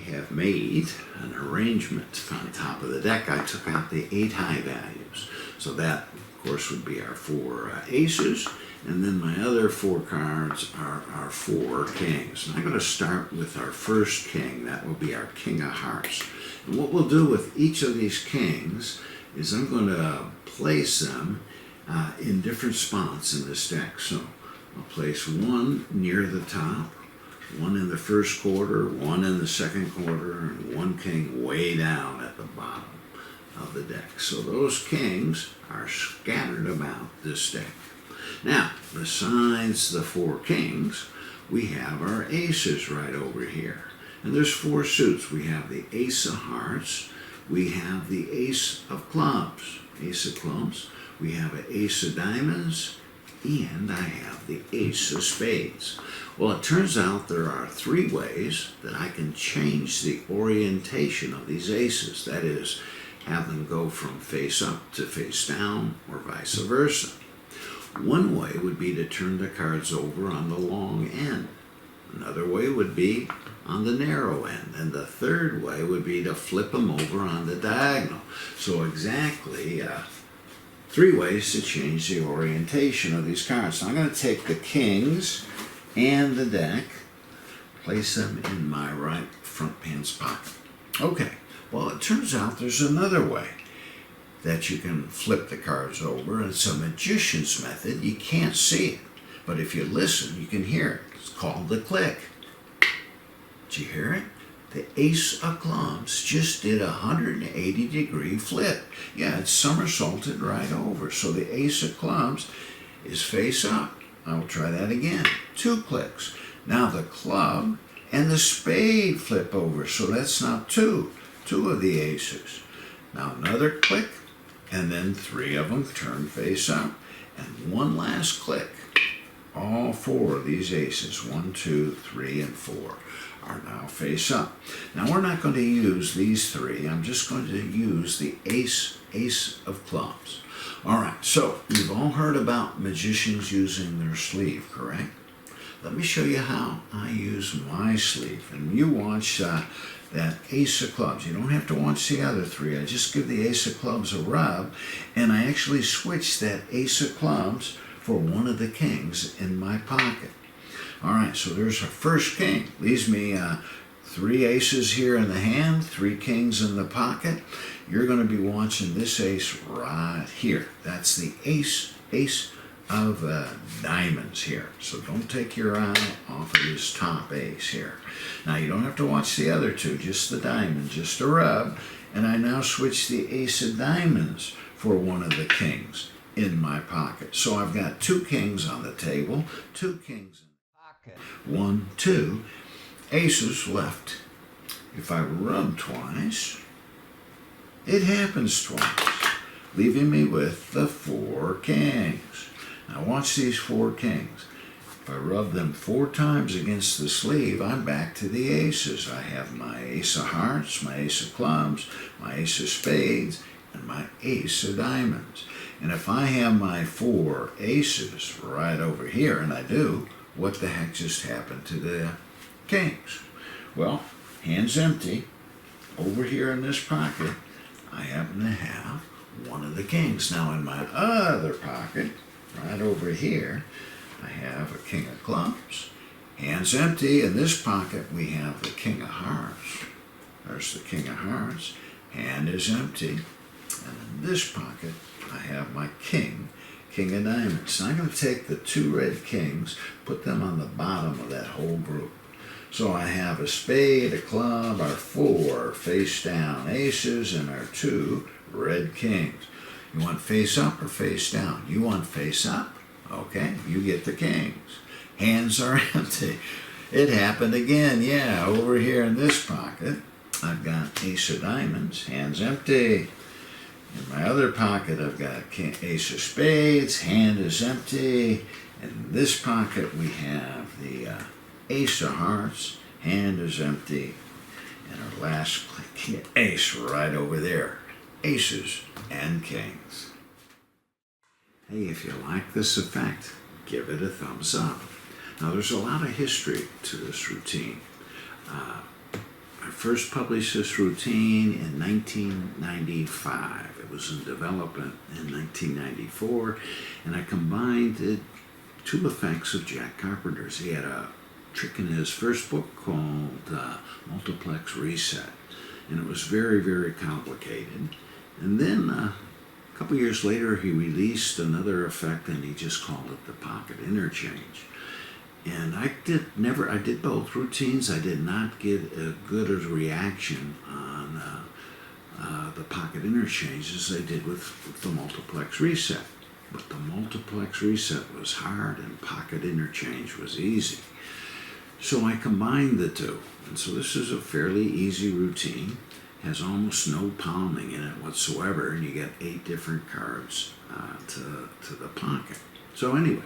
have made an arrangement on top of the deck. I took out the 8 high values. So that, of course, would be our 4 aces. And then my other 4 cards are our 4 kings. And I'm going to start with our first king. That will be our king of hearts. And what we'll do with each of these kings is I'm going to place them in different spots in this deck. So I'll place one near the top, one in the first quarter, one in the second quarter, and one king way down at the bottom of the deck. So those kings are scattered about this deck. Now, besides the 4 kings, we have our aces right over here. And there's 4 suits. We have the ace of hearts, we have the ace of clubs, we have an ace of diamonds, and I have the ace of spades. Well, it turns out there are 3 ways that I can change the orientation of these aces. That is, have them go from face up to face down or vice versa. One way would be to turn the cards over on the long end. Another way would be on the narrow end. And the third way would be to flip them over on the diagonal. So exactly 3 ways to change the orientation of these cards. So I'm going to take the kings and the deck, place them in my right front pants pocket. Okay, well, it turns out there's another way that you can flip the cards over. It's a magician's method. You can't see it, but if you listen, you can hear it. It's called the click. Did you hear it? The ace of clubs just did a 180-degree flip. Yeah, it somersaulted right over. So the ace of clubs is face up. I will try that again. 2 clicks. Now the club and the spade flip over. So that's now 2 of the aces. Now another click, and then 3 of them turn face up. And one last click. All 4 of these aces, 1, 2, 3, and 4, are now face up. Now we're not going to use these 3. I'm just going to use the ace of clubs. All right, so you've all heard about magicians using their sleeve, correct? Let me show you how I use my sleeve. And you watch that ace of clubs. You don't have to watch the other 3. I just give the ace of clubs a rub, and I actually switch that ace of clubs for one of the kings in my pocket. All right, so there's our first king. Leaves me 3 aces here in the hand, 3 kings in the pocket. You're going to be watching this ace right here. That's the ace of diamonds here. So don't take your eye off of this top ace here. Now you don't have to watch the other 2, just the diamond, just a rub. And I now switch the ace of diamonds for one of the kings in my pocket. So I've got 2 kings on the table, 2 kings in the pocket, 1, 2 aces left. If I rub twice, it happens twice, leaving me with the 4 kings. Now watch these 4 kings. If I rub them 4 times against the sleeve, I'm back to the aces. I have my ace of hearts, my ace of clubs, my ace of spades, and my ace of diamonds. And if I have my 4 aces right over here, and I do, what the heck just happened to the kings? Well, hands empty. Over here in this pocket, I happen to have one of the kings. Now in my other pocket, right over here, I have a king of clubs. Hands empty. In this pocket, we have the king of hearts. There's the king of hearts. Hand is empty. And in this pocket, I have my king of diamonds. Now I'm going to take the 2 red kings, put them on the bottom of that whole group. So I have a spade, a club, our 4 face down aces, and our 2 red kings. You want face up or face down? You want face up? Okay, you get the kings. Hands are empty. It happened again, yeah, over here in this pocket. I've got ace of diamonds, hands empty. In my other pocket, I've got ace of spades, hand is empty. In this pocket, we have the ace of hearts, hand is empty. And our last ace right over there, aces and kings. Hey, if you like this effect, give it a thumbs up. Now, there's a lot of history to this routine. Our first published this routine in 1995. It was in development in 1994, and I combined two effects of Jack Carpenter's. He had a trick in his first book called Multiplex Reset, and it was very, very complicated. And then a couple years later, he released another effect, and he just called it the Pocket Interchange. And I did both routines. I did not get as good a reaction on the Pocket Interchange as I did with the Multiplex Reset. But the Multiplex Reset was hard and Pocket Interchange was easy. So I combined the two. And so this is a fairly easy routine. Has almost no palming in it whatsoever, and you get 8 different cards to the pocket. So anyway,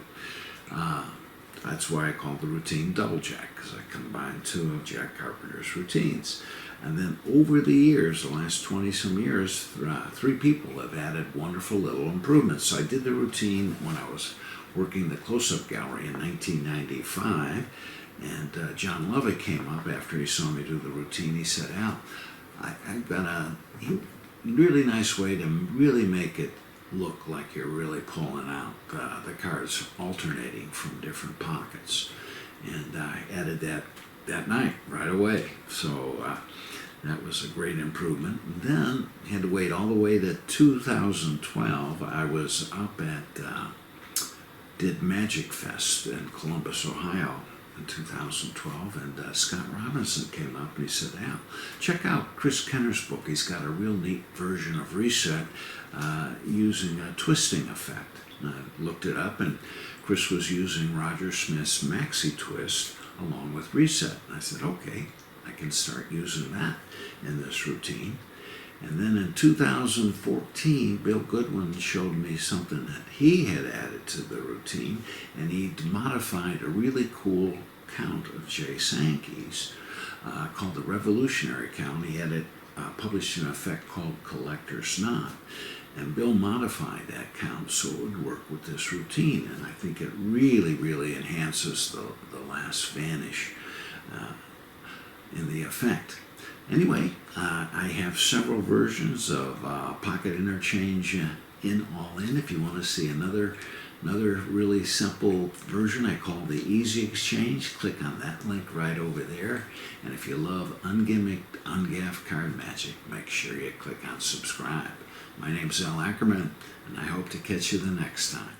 that's why I called the routine Double Jack, because I combined 2 of Jack Carpenter's routines. And then over the years, the last 20-some years, 3 people have added wonderful little improvements. So I did the routine when I was working the close-up gallery in 1995, and John Lovick came up after he saw me do the routine. He said, "Al, I've got a really nice way to really make it look like you're really pulling out the cards alternating from different pockets." And I added that night right away. So that was a great improvement. And then I had to wait all the way to 2012. I was up at did Magic Fest in Columbus, Ohio in 2012, and Scott Robinson came up and he said, "Al, check out Chris Kenner's book. He's got a real neat version of Reset using a twisting effect." And I looked it up, and Chris was using Roger Smith's Maxi Twist along with Reset. And I said, okay, I can start using that in this routine. And then in 2014, Bill Goodwin showed me something that he had added to the routine, and he modified a really cool count of Jay Sankey's called the Revolutionary Count. He had it published in an effect called Collector's Knot. And Bill modified that count so it would work with this routine, and I think it really, really enhances the last vanish in the effect. Anyway, I have several versions of Pocket Interchange in All In. If you want to see another really simple version I call the Easy Exchange, click on that link right over there. And if you love ungimmicked, ungaffed card magic, make sure you click on subscribe. My name's Ackerman, and I hope to catch you the next time.